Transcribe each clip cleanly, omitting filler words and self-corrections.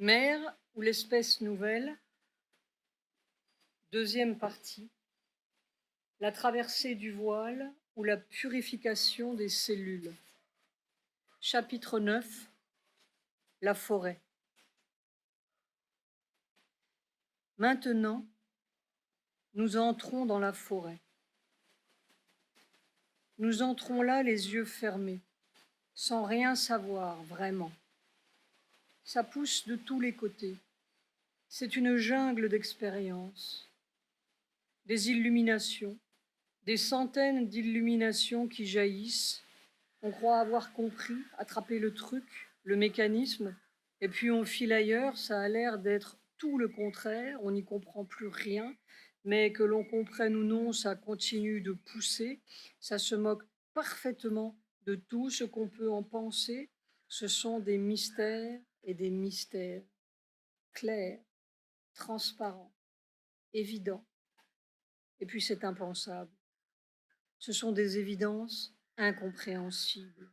Mère ou l'espèce nouvelle, deuxième partie, la traversée du voile ou la purification des cellules. Chapitre 9, la forêt. Maintenant, nous entrons dans la forêt. Nous entrons là les yeux fermés, sans rien savoir vraiment. Ça pousse de tous les côtés. C'est une jungle d'expériences, des illuminations, des centaines d'illuminations qui jaillissent. On croit avoir compris, attrapé le truc, le mécanisme, et puis on file ailleurs, ça a l'air d'être tout le contraire, on n'y comprend plus rien, mais que l'on comprenne ou non, ça continue de pousser, ça se moque parfaitement de tout ce qu'on peut en penser. Ce sont des mystères et des mystères, clairs, transparents, évidents, et puis c'est impensable. Ce sont des évidences incompréhensibles.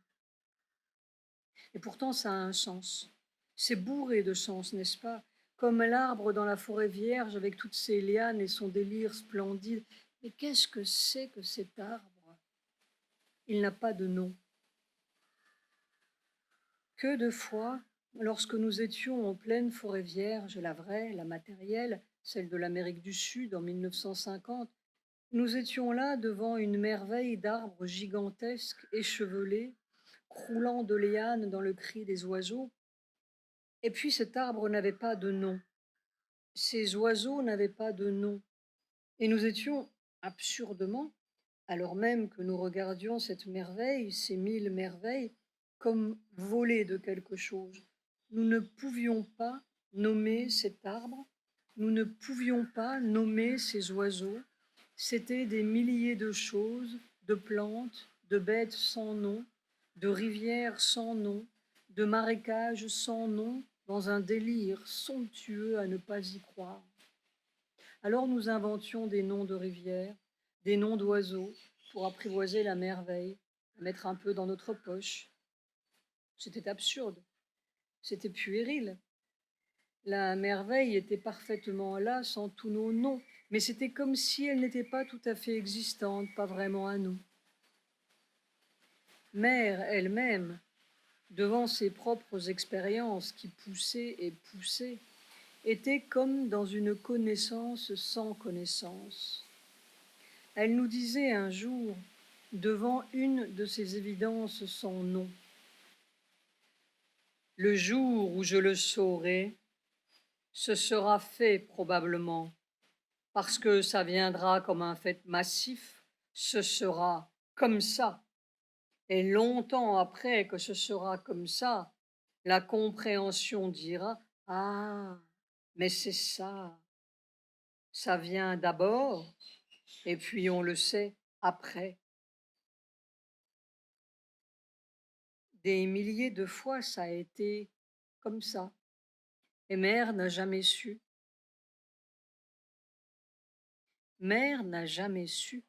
Et pourtant, ça a un sens. C'est bourré de sens, n'est-ce pas? Comme l'arbre dans la forêt vierge avec toutes ses lianes et son délire splendide. Mais qu'est-ce que c'est que cet arbre? Il n'a pas de nom. Que de fois, lorsque nous étions en pleine forêt vierge, la vraie, la matérielle, celle de l'Amérique du Sud en 1950, nous étions là devant une merveille d'arbres gigantesques, échevelés, croulant de lianes dans le cri des oiseaux. Et puis cet arbre n'avait pas de nom. Ces oiseaux n'avaient pas de nom. Et nous étions absurdement, alors même que nous regardions cette merveille, ces 1000 merveilles, comme volées de quelque chose. Nous ne pouvions pas nommer cet arbre, nous ne pouvions pas nommer ces oiseaux. C'étaient des milliers de choses, de plantes, de bêtes sans nom, de rivières sans nom, de marécages sans nom, dans un délire somptueux à ne pas y croire. Alors nous inventions des noms de rivières, des noms d'oiseaux, pour apprivoiser la merveille, la mettre un peu dans notre poche. C'était absurde, c'était puéril. La merveille était parfaitement là sans tous nos noms, mais c'était comme si elle n'était pas tout à fait existante, pas vraiment à nous. Mère elle-même, devant ses propres expériences qui poussaient et poussaient, était comme dans une connaissance sans connaissance. Elle nous disait un jour, devant une de ces évidences sans nom, « Le jour où je le saurai, ce sera fait probablement, parce que ça viendra comme un fait massif, ce sera comme ça. Et longtemps après que ce sera comme ça, la compréhension dira, ah, mais c'est ça, ça vient d'abord, et puis on le sait après. » Des milliers de fois, ça a été comme ça. Et mère n'a jamais su. Mère n'a jamais su.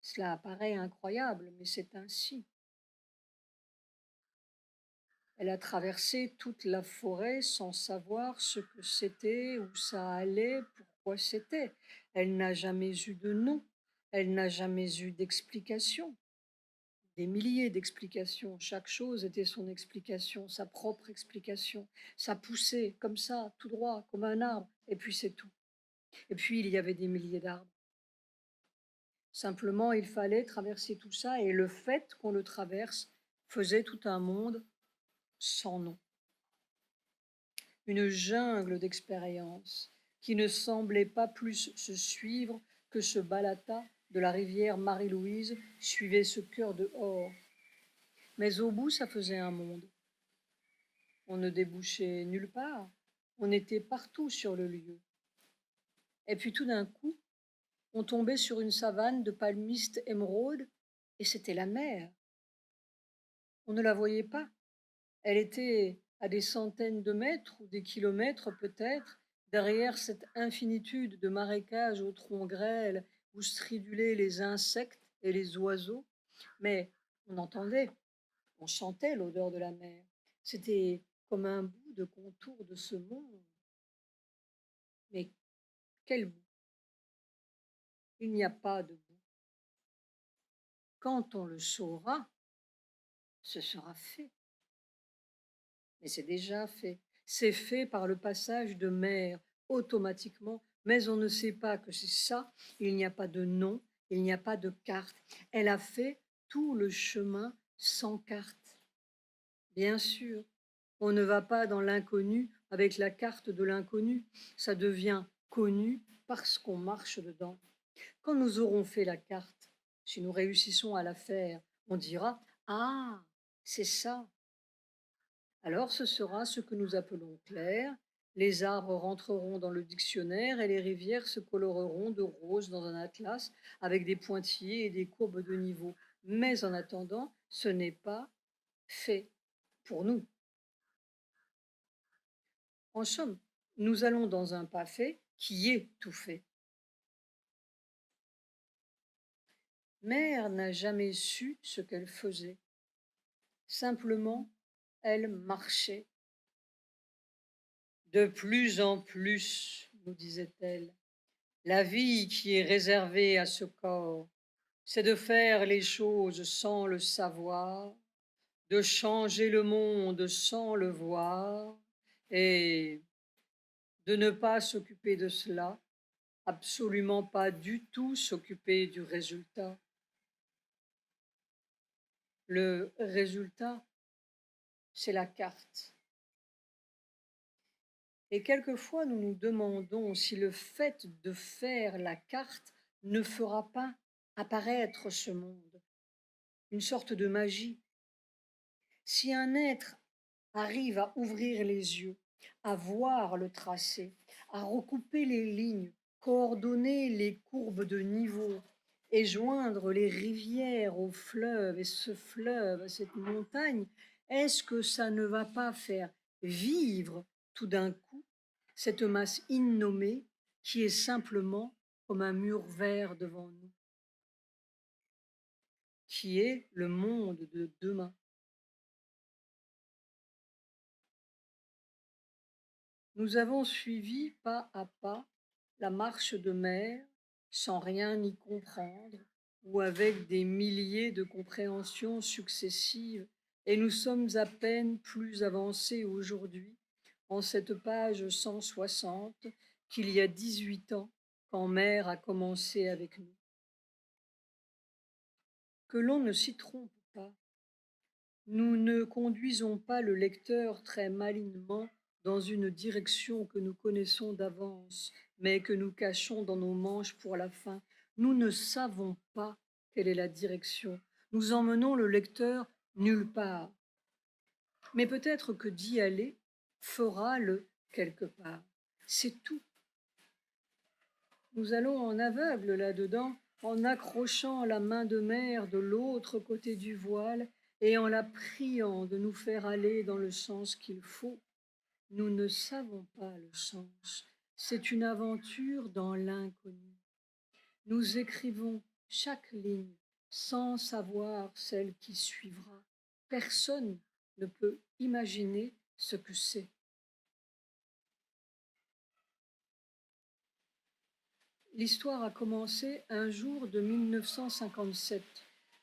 Cela paraît incroyable, mais c'est ainsi. Elle a traversé toute la forêt sans savoir ce que c'était, où ça allait, pourquoi c'était. Elle n'a jamais eu de nom. Elle n'a jamais eu d'explication. Des milliers d'explications. Chaque chose était son explication, sa propre explication. Ça poussait comme ça, tout droit, comme un arbre, et puis c'est tout. Et puis il y avait des milliers d'arbres. Simplement, il fallait traverser tout ça, et le fait qu'on le traverse faisait tout un monde sans nom. Une jungle d'expériences qui ne semblait pas plus se suivre que ce balata de la rivière Marie-Louise suivait ce cœur de or. Mais au bout, ça faisait un monde. On ne débouchait nulle part. On était partout sur le lieu. Et puis tout d'un coup, on tombait sur une savane de palmistes émeraudes et c'était la mer. On ne la voyait pas. Elle était à des centaines de mètres ou des kilomètres peut-être, derrière cette infinitude de marécages au tronc grêle où stridulaient les insectes et les oiseaux. Mais on entendait, on sentait l'odeur de la mer. C'était comme un bout de contours de ce monde. Mais quel bout? Il n'y a pas de bout. Quand on le saura, ce sera fait. Mais c'est déjà fait. C'est fait par le passage de mer, automatiquement, mais on ne sait pas que c'est ça. Il n'y a pas de nom, il n'y a pas de carte. Elle a fait tout le chemin sans carte. Bien sûr, on ne va pas dans l'inconnu avec la carte de l'inconnu. Ça devient connu parce qu'on marche dedans. Quand nous aurons fait la carte, si nous réussissons à la faire, on dira: ah, c'est ça. Alors ce sera ce que nous appelons clair. Les arbres rentreront dans le dictionnaire et les rivières se coloreront de rose dans un atlas avec des pointillés et des courbes de niveau. Mais en attendant, ce n'est pas fait pour nous. En somme, nous allons dans un pas fait qui est tout fait. Mère n'a jamais su ce qu'elle faisait. Simplement, elle marchait. De plus en plus, nous disait-elle, la vie qui est réservée à ce corps, c'est de faire les choses sans le savoir, de changer le monde sans le voir, et de ne pas s'occuper de cela, absolument pas du tout s'occuper du résultat. Le résultat, c'est la carte. Et quelquefois, nous nous demandons si le fait de faire la carte ne fera pas apparaître ce monde, une sorte de magie. Si un être arrive à ouvrir les yeux, à voir le tracé, à recouper les lignes, coordonner les courbes de niveau et joindre les rivières au fleuve et ce fleuve à cette montagne, est-ce que ça ne va pas faire vivre tout d'un coup cette masse innommée qui est simplement comme un mur vert devant nous, qui est le monde de demain? Nous avons suivi pas à pas la marche de mer sans rien y comprendre ou avec des milliers de compréhensions successives, et nous sommes à peine plus avancés aujourd'hui, en cette page 160, qu'il y a 18 ans, quand Mère a commencé avec nous. Que l'on ne s'y trompe pas. Nous ne conduisons pas le lecteur très malignement dans une direction que nous connaissons d'avance, mais que nous cachons dans nos manches pour la fin. Nous ne savons pas quelle est la direction. Nous emmenons le lecteur nulle part. Mais peut-être que d'y aller fera le quelque part. C'est tout. Nous allons en aveugle là-dedans, en accrochant la main de Mère de l'autre côté du voile et en la priant de nous faire aller dans le sens qu'il faut. Nous ne savons pas le sens. C'est une aventure dans l'inconnu. Nous écrivons chaque ligne sans savoir celle qui suivra. Personne ne peut imaginer ce que c'est. L'histoire a commencé un jour de 1957,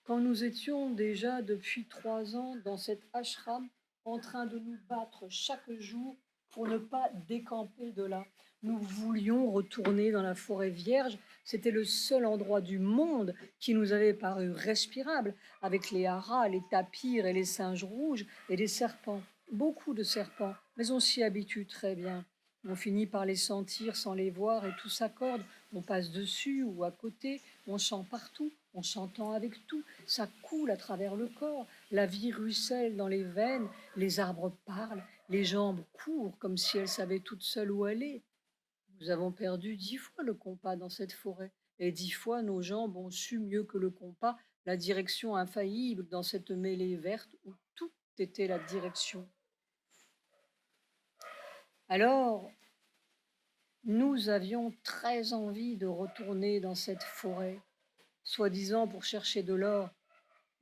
quand nous étions déjà depuis 3 ans dans cet ashram en train de nous battre chaque jour pour ne pas décamper de là. Nous voulions retourner dans la forêt vierge. C'était le seul endroit du monde qui nous avait paru respirable, avec les haras, les tapirs et les singes rouges et les serpents. Beaucoup de serpents, mais on s'y habitue très bien. On finit par les sentir sans les voir et tout s'accorde. On passe dessus ou à côté, on sent partout, on s'entend avec tout, ça coule à travers le corps, la vie ruisselle dans les veines, les arbres parlent, les jambes courent comme si elles savaient toutes seules où aller. Nous avons perdu 10 fois le compas dans cette forêt, et 10 fois nos jambes ont su mieux que le compas la direction infaillible dans cette mêlée verte où tout était la direction. Alors, nous avions très envie de retourner dans cette forêt, soi-disant pour chercher de l'or,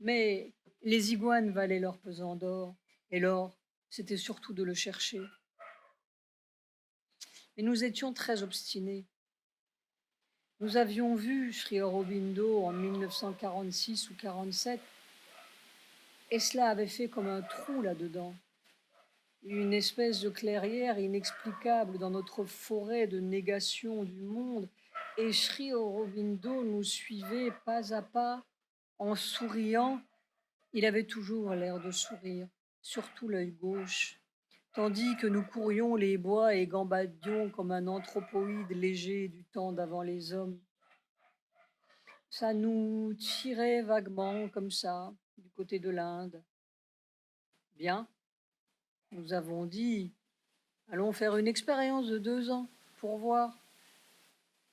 mais les iguanes valaient leur pesant d'or, et l'or, c'était surtout de le chercher. Mais nous étions très obstinés. Nous avions vu Sri Aurobindo en 1946 ou 47, et cela avait fait comme un trou là-dedans, une espèce de clairière inexplicable dans notre forêt de négation du monde, et Sri Aurobindo nous suivait pas à pas en souriant. Il avait toujours l'air de sourire, surtout l'œil gauche, tandis que nous courions les bois et gambadions comme un anthropoïde léger du temps d'avant les hommes. Ça nous tirait vaguement comme ça, du côté de l'Inde. Bien, nous avons dit, allons faire une expérience de 2 ans pour voir,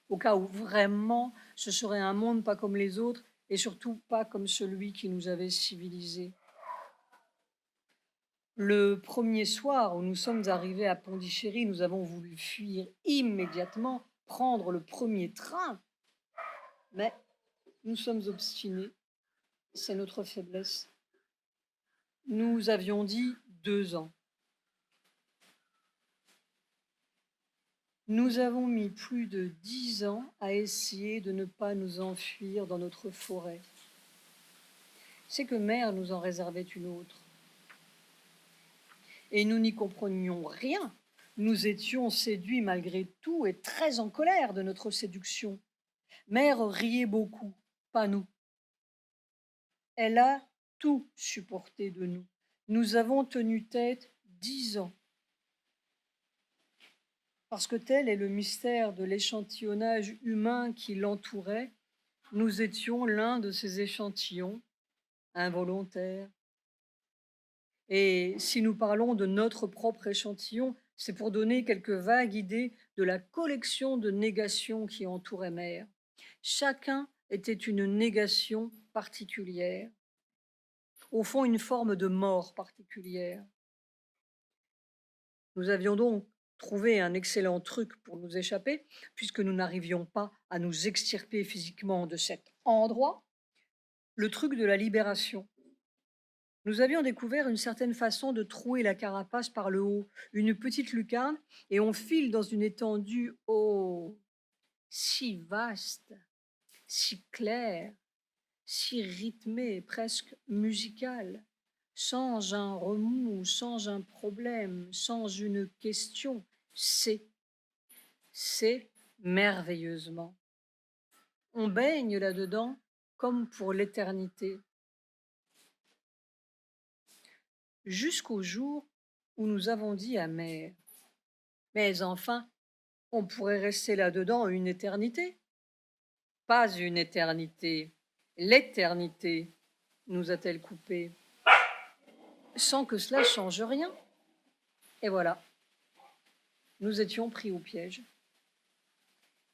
au cas où vraiment ce serait un monde pas comme les autres et surtout pas comme celui qui nous avait civilisés. Le premier soir où nous sommes arrivés à Pondichéry, nous avons voulu fuir immédiatement, prendre le premier train, mais nous sommes obstinés, c'est notre faiblesse. Nous avions dit 2 ans. Nous avons mis plus de 10 ans à essayer de ne pas nous enfuir dans notre forêt. C'est que Mère nous en réservait une autre. Et nous n'y comprenions rien. Nous étions séduits malgré tout et très en colère de notre séduction. Mère riait beaucoup, pas nous. Elle a tout supporté de nous. Nous avons tenu tête 10 ans. Parce que tel est le mystère de l'échantillonnage humain qui l'entourait, nous étions l'un de ces échantillons, involontaires. Et si nous parlons de notre propre échantillon, c'est pour donner quelques vagues idées de la collection de négations qui entourait Mère. Chacun était une négation particulière, au fond une forme de mort particulière. Nous avions donc trouvé un excellent truc pour nous échapper, puisque nous n'arrivions pas à nous extirper physiquement de cet endroit, le truc de la libération. Nous avions découvert une certaine façon de trouer la carapace par le haut, une petite lucarne, et on file dans une étendue, oh, si vaste, si claire, si rythmée, presque musicale, sans un remous, sans un problème, sans une question. C'est merveilleusement. On baigne là-dedans comme pour l'éternité. Jusqu'au jour où nous avons dit à Mère, mais enfin, on pourrait rester là-dedans une éternité. Pas une éternité, l'éternité, nous a-t-elle coupé, sans que cela change rien. Et voilà, nous étions pris au piège.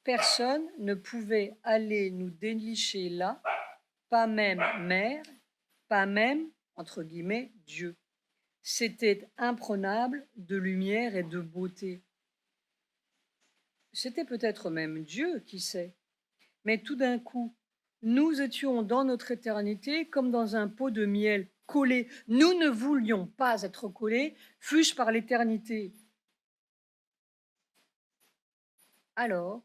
Personne ne pouvait aller nous dénicher là, pas même Mère, pas même, entre guillemets, Dieu. C'était imprenable de lumière et de beauté. C'était peut-être même Dieu, qui sait. Mais tout d'un coup, nous étions dans notre éternité comme dans un pot de miel collé. Nous ne voulions pas être collés, fût-ce par l'éternité. Alors,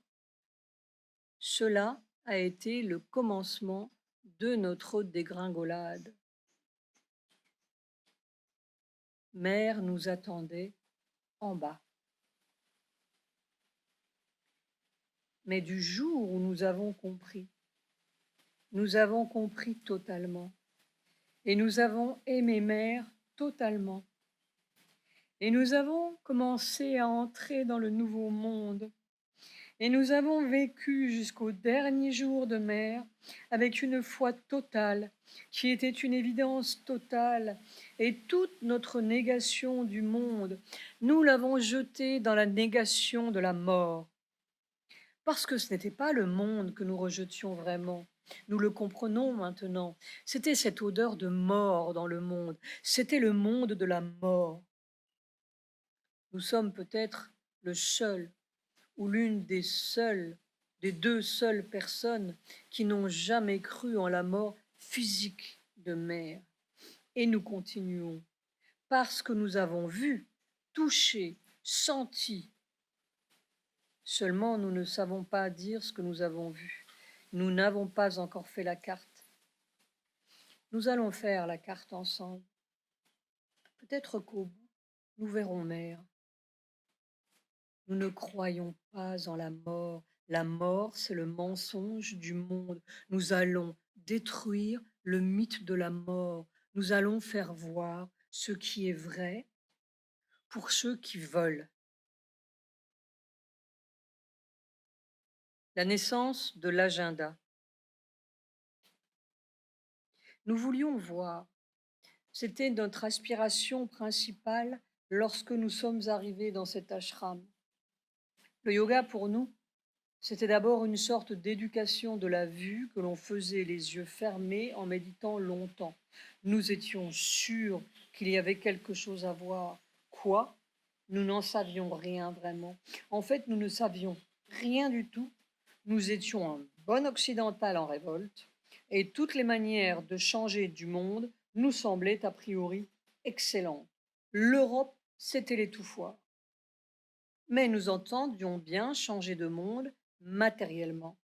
cela a été le commencement de notre dégringolade. Mère nous attendait en bas. Mais du jour où nous avons compris totalement. Et nous avons aimé Mère totalement. Et nous avons commencé à entrer dans le nouveau monde. Et nous avons vécu jusqu'au dernier jour de Mère avec une foi totale, qui était une évidence totale, et toute notre négation du monde, nous l'avons jetée dans la négation de la mort. Parce que ce n'était pas le monde que nous rejetions vraiment. Nous le comprenons maintenant. C'était cette odeur de mort dans le monde. C'était le monde de la mort. Nous sommes peut-être le seul ou l'une des deux seules personnes qui n'ont jamais cru en la mort physique de Mère. Et nous continuons, parce que nous avons vu, touché, senti Seulement, nous ne savons pas dire ce que nous avons vu. Nous n'avons pas encore fait la carte. Nous allons faire la carte ensemble. Peut-être qu'au bout, nous verrons Mère. Nous ne croyons pas en la mort. La mort, c'est le mensonge du monde. Nous allons détruire le mythe de la mort. Nous allons faire voir ce qui est vrai pour ceux qui veulent. La naissance de l'agenda. Nous voulions voir. C'était notre aspiration principale lorsque nous sommes arrivés dans cet ashram. Le yoga, pour nous, c'était d'abord une sorte d'éducation de la vue que l'on faisait les yeux fermés en méditant longtemps. Nous étions sûrs qu'il y avait quelque chose à voir. Quoi? Nous n'en savions rien vraiment. En fait, nous ne savions rien du tout. Nous étions un bon occidental en révolte et toutes les manières de changer du monde nous semblaient a priori excellentes. L'Europe, c'était l'étouffoir. Mais nous entendions bien changer de monde matériellement.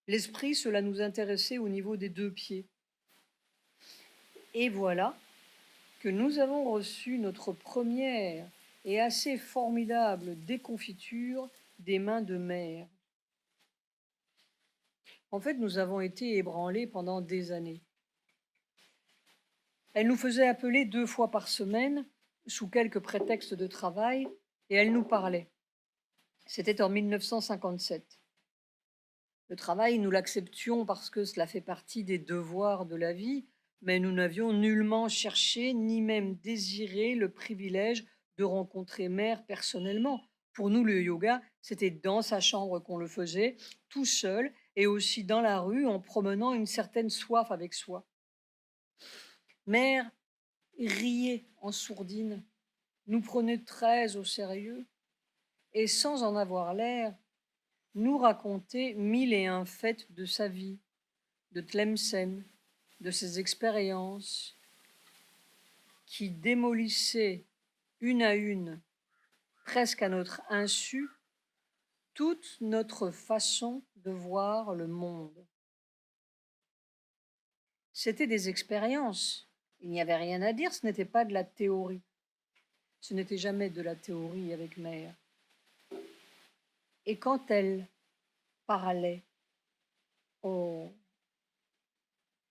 L'esprit, cela nous intéressait au niveau des deux pieds. Et voilà que nous avons reçu notre première et assez formidable déconfiture des mains de Mère. En fait, nous avons été ébranlés pendant des années. Elle nous faisait appeler 2 fois par semaine, sous quelques prétextes de travail, et elle nous parlait. C'était en 1957. Le travail, nous l'acceptions parce que cela fait partie des devoirs de la vie, mais nous n'avions nullement cherché, ni même désiré le privilège de rencontrer Mère personnellement. Pour nous, le yoga, c'était dans sa chambre qu'on le faisait, tout seul, et aussi dans la rue, en promenant une certaine soif avec soi. Mère riait en sourdine, nous prenait très au sérieux, et sans en avoir l'air, nous racontait 1001 faits de sa vie, de Tlemcen, de ses expériences, qui démolissaient une à une, presque à notre insu, toute notre façon de voir le monde. C'était des expériences. Il n'y avait rien à dire, ce n'était pas de la théorie. Ce n'était jamais de la théorie avec Mère. Et quand elle parlait, oh,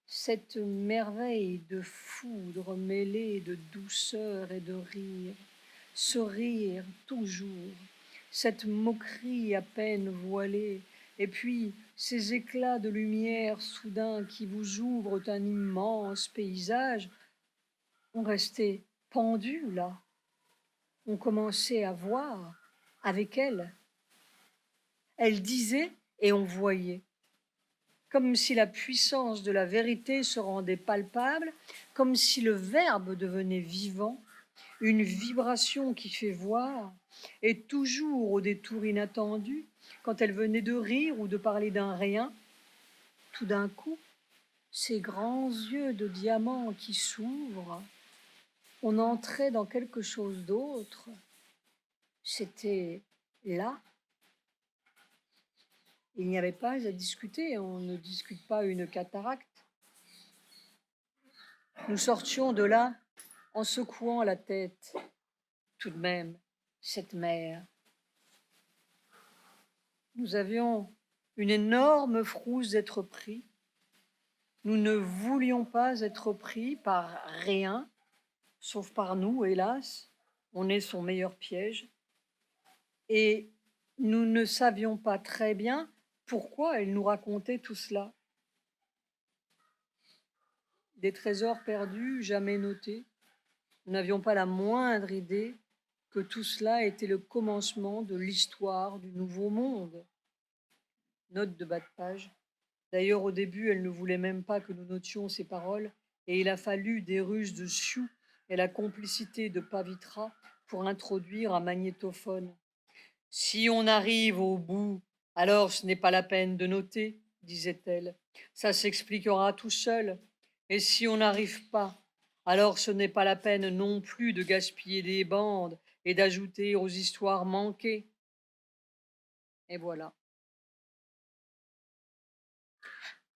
cette merveille de foudre mêlée de douceur et de rire, ce rire toujours, cette moquerie à peine voilée, et puis ces éclats de lumière soudains qui vous ouvrent un immense paysage, on restait pendu là. On commençait à voir avec elle. Elle disait et on voyait. Comme si la puissance de la vérité se rendait palpable, comme si le verbe devenait vivant, une vibration qui fait voir, et toujours au détour inattendu, quand elle venait de rire ou de parler d'un rien, tout d'un coup, ces grands yeux de diamant qui s'ouvrent, on entrait dans quelque chose d'autre. C'était là. Il n'y avait pas à discuter, on ne discute pas une cataracte. Nous sortions de là en secouant la tête. Tout de même, cette mère. Nous avions une énorme frousse d'être pris. Nous ne voulions pas être pris par rien, sauf par nous, hélas. On est son meilleur piège. Et nous ne savions pas très bien pourquoi elle nous racontait tout cela. Des trésors perdus, jamais notés. Nous n'avions pas la moindre idée que tout cela était le commencement de l'histoire du Nouveau Monde. Note de bas de page. D'ailleurs, au début, elle ne voulait même pas que nous notions ces paroles, et il a fallu des ruses de Sioux et la complicité de Pavitra pour introduire un magnétophone. Si on arrive au bout, alors ce n'est pas la peine de noter, disait-elle. Ça s'expliquera tout seul. Et si on n'arrive pas, alors ce n'est pas la peine non plus de gaspiller des bandes et d'ajouter aux histoires manquées. Et voilà.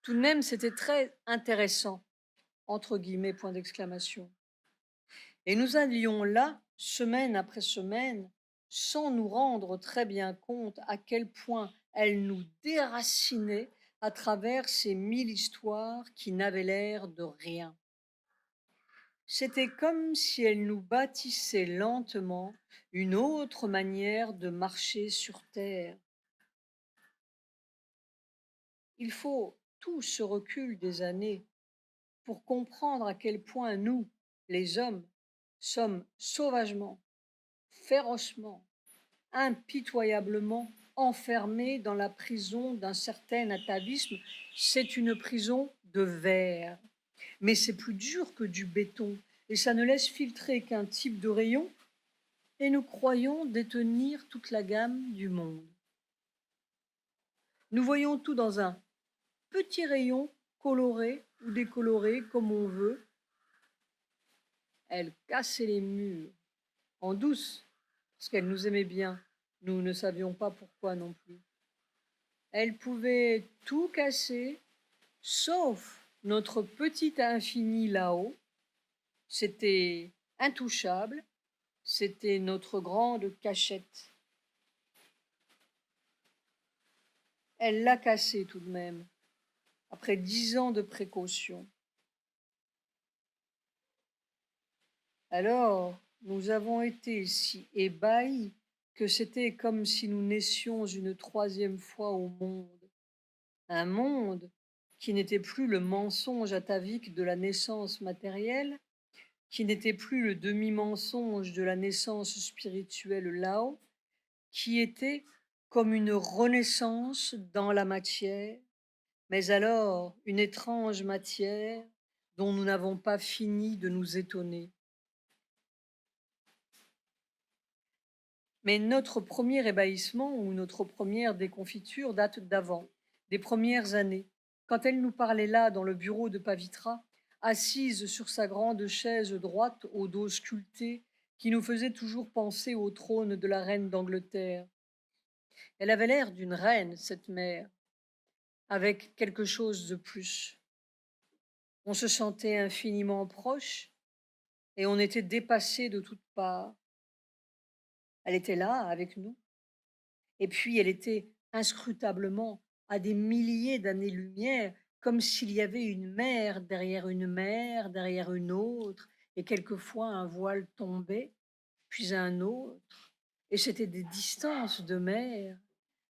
Tout de même, c'était très intéressant, entre guillemets, point d'exclamation. Et nous allions là, semaine après semaine, sans nous rendre très bien compte à quel point elle nous déracinait à travers ces 1000 histoires qui n'avaient l'air de rien. C'était comme si elle nous bâtissait lentement une autre manière de marcher sur terre. Il faut tout ce recul des années pour comprendre à quel point nous, les hommes, sommes sauvagement, férocement, impitoyablement enfermés dans la prison d'un certain atavisme. C'est une prison de verre, mais c'est plus dur que du béton et ça ne laisse filtrer qu'un type de rayon et nous croyons détenir toute la gamme du monde. Nous voyons tout dans un petit rayon coloré ou décoloré comme on veut. Elle cassait les murs en douce parce qu'elle nous aimait bien. Nous ne savions pas pourquoi non plus. Elle pouvait tout casser, sauf notre petit infini là-haut. C'était intouchable, c'était notre grande cachette. Elle l'a cassé tout de même, après 10 ans de précaution. Alors, nous avons été si ébahis que c'était comme si nous naissions une troisième fois au monde. Un monde qui n'était plus le mensonge atavique de la naissance matérielle, qui n'était plus le demi-mensonge de la naissance spirituelle Lao, qui était comme une renaissance dans la matière, mais alors une étrange matière dont nous n'avons pas fini de nous étonner. Mais notre premier ébahissement ou notre première déconfiture date d'avant, des premières années, quand elle nous parlait là dans le bureau de Pavitra, assise sur sa grande chaise droite au dos sculpté, qui nous faisait toujours penser au trône de la reine d'Angleterre. Elle avait l'air d'une reine, cette mère, avec quelque chose de plus. On se sentait infiniment proche et on était dépassé de toutes parts. Elle était là avec nous. Et puis elle était inscrutablement à des milliers d'années-lumière, comme s'il y avait une mer, derrière une autre, et quelquefois un voile tombait, puis un autre, et c'était des distances de mer,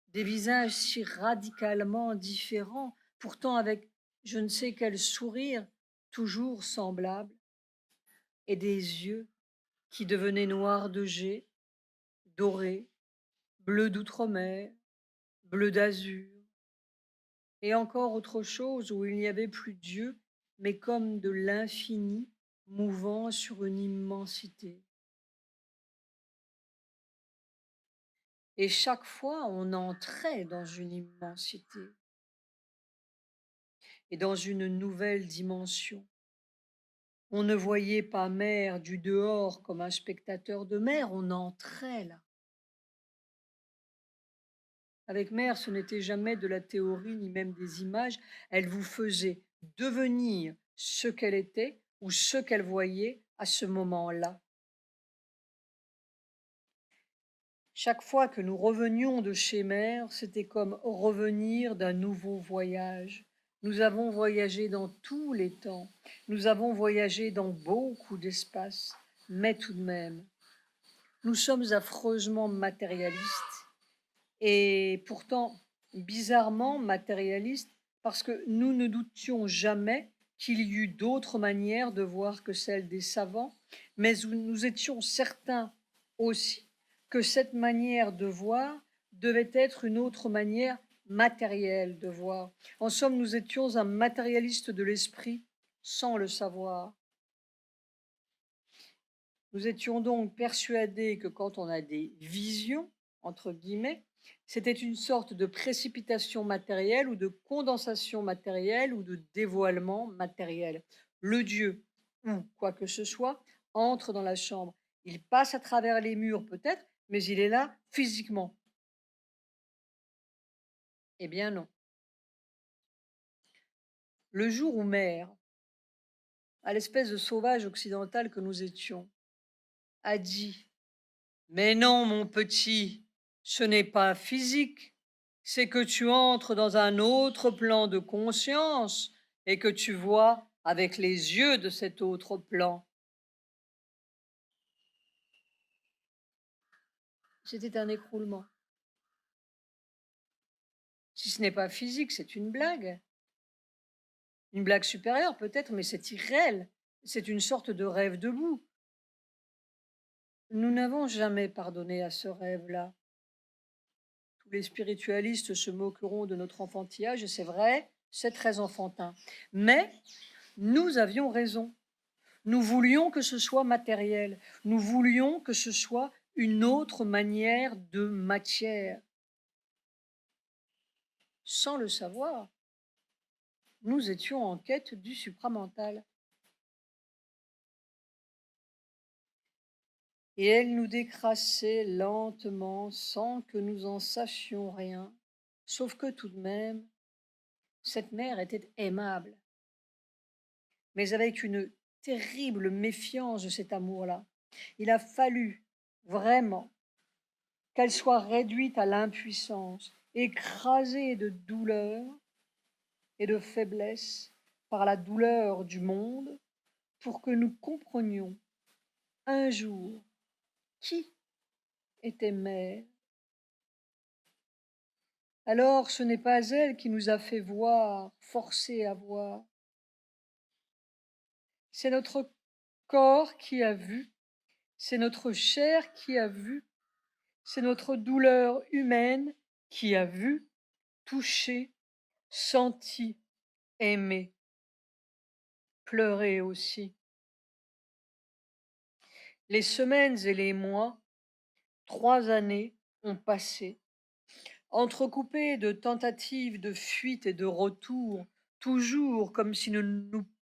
des visages si radicalement différents, pourtant avec je ne sais quel sourire toujours semblable, et des yeux qui devenaient noirs de jet, dorés, bleus d'outre-mer, bleu d'azur, et encore autre chose où il n'y avait plus Dieu, mais comme de l'infini mouvant sur une immensité. Et chaque fois, on entrait dans une immensité et dans une nouvelle dimension. On ne voyait pas mer du dehors comme un spectateur de mer, on entrait là. Avec mer, ce n'était jamais de la théorie ni même des images, elle vous faisait devenir ce qu'elle était ou ce qu'elle voyait à ce moment-là. Chaque fois que nous revenions de chez Mère, c'était comme revenir d'un nouveau voyage. Nous avons voyagé dans tous les temps, nous avons voyagé dans beaucoup d'espaces, mais tout de même, nous sommes affreusement matérialistes et pourtant bizarrement matérialistes parce que nous ne doutions jamais qu'il y eût d'autres manières de voir que celles des savants, mais nous étions certains aussi que cette manière de voir devait être une autre manière matérielle de voir. En somme, nous étions un matérialiste de l'esprit sans le savoir. Nous étions donc persuadés que quand on a des visions, entre guillemets, c'était une sorte de précipitation matérielle ou de condensation matérielle ou de dévoilement matériel. Le Dieu, ou quoi que ce soit, entre dans la chambre. Il passe à travers les murs peut-être, mais il est là physiquement. Eh bien non. Le jour où Mère, à l'espèce de sauvage occidental que nous étions, a dit: mais non, mon petit, ce n'est pas physique, c'est que tu entres dans un autre plan de conscience et que tu vois avec les yeux de cet autre plan. C'était un écroulement. Si ce n'est pas physique, c'est une blague. Une blague supérieure peut-être, mais c'est irréel. C'est une sorte de rêve debout. Nous n'avons jamais pardonné à ce rêve-là. Tous les spiritualistes se moqueront de notre enfantillage, et c'est vrai, c'est très enfantin. Mais nous avions raison. Nous voulions que ce soit matériel. Nous voulions que ce soit une autre manière de matière. Sans le savoir, nous étions en quête du supramental. Et elle nous décrassait lentement sans que nous en sachions rien, sauf que tout de même, cette mère était aimable, mais avec une terrible méfiance de cet amour-là. Il a fallu vraiment qu'elle soit réduite à l'impuissance, écrasée de douleur et de faiblesse par la douleur du monde, pour que nous comprenions un jour qui était mère. Alors ce n'est pas elle qui nous a fait voir, forcé à voir. C'est notre corps qui a vu, c'est notre chair qui a vu, c'est notre douleur humaine qui a vu, touché, senti, aimé, pleuré aussi. Les semaines et les mois, 3 années, ont passé, entrecoupées de tentatives de fuite et de retour, toujours comme si nous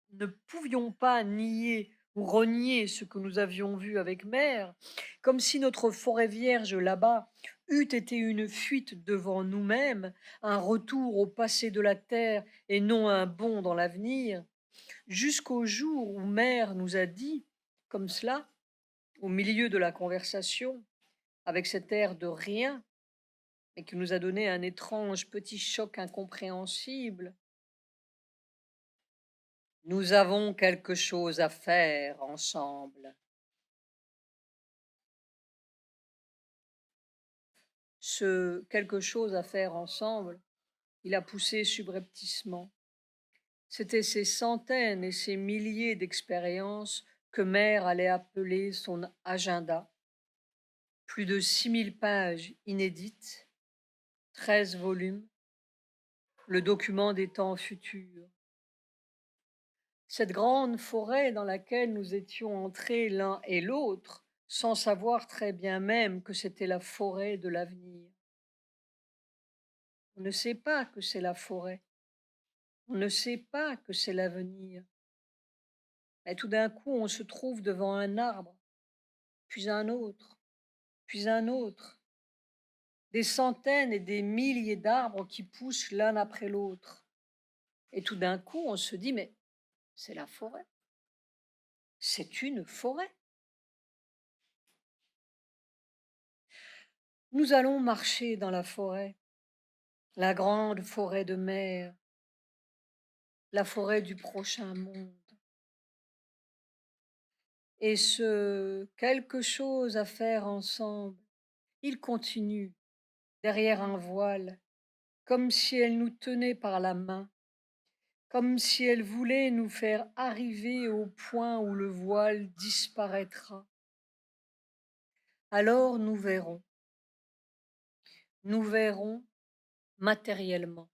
ne pouvions pas nier ou renier ce que nous avions vu avec Mère, comme si notre forêt vierge là-bas eût été une fuite devant nous-mêmes, un retour au passé de la terre et non un bond dans l'avenir, jusqu'au jour où Mère nous a dit, comme cela, au milieu de la conversation, avec cet air de rien, et qui nous a donné un étrange petit choc incompréhensible. Nous avons quelque chose à faire ensemble. Ce quelque chose à faire ensemble, il a poussé subrepticement. C'était ces centaines et ces milliers d'expériences que Mère allait appeler son agenda. Plus de 6000 pages inédites, 13 volumes, le document des temps futurs. Cette grande forêt dans laquelle nous étions entrés l'un et l'autre, sans savoir très bien même que c'était la forêt de l'avenir. On ne sait pas que c'est la forêt, on ne sait pas que c'est l'avenir. Et tout d'un coup, on se trouve devant un arbre, puis un autre, puis un autre. Des centaines et des milliers d'arbres qui poussent l'un après l'autre. Et tout d'un coup, on se dit, mais c'est la forêt. C'est une forêt. Nous allons marcher dans la forêt, la grande forêt de mer, la forêt du prochain monde. Et ce quelque chose à faire ensemble, il continue derrière un voile, comme si elle nous tenait par la main, comme si elle voulait nous faire arriver au point où le voile disparaîtra. Alors nous verrons matériellement.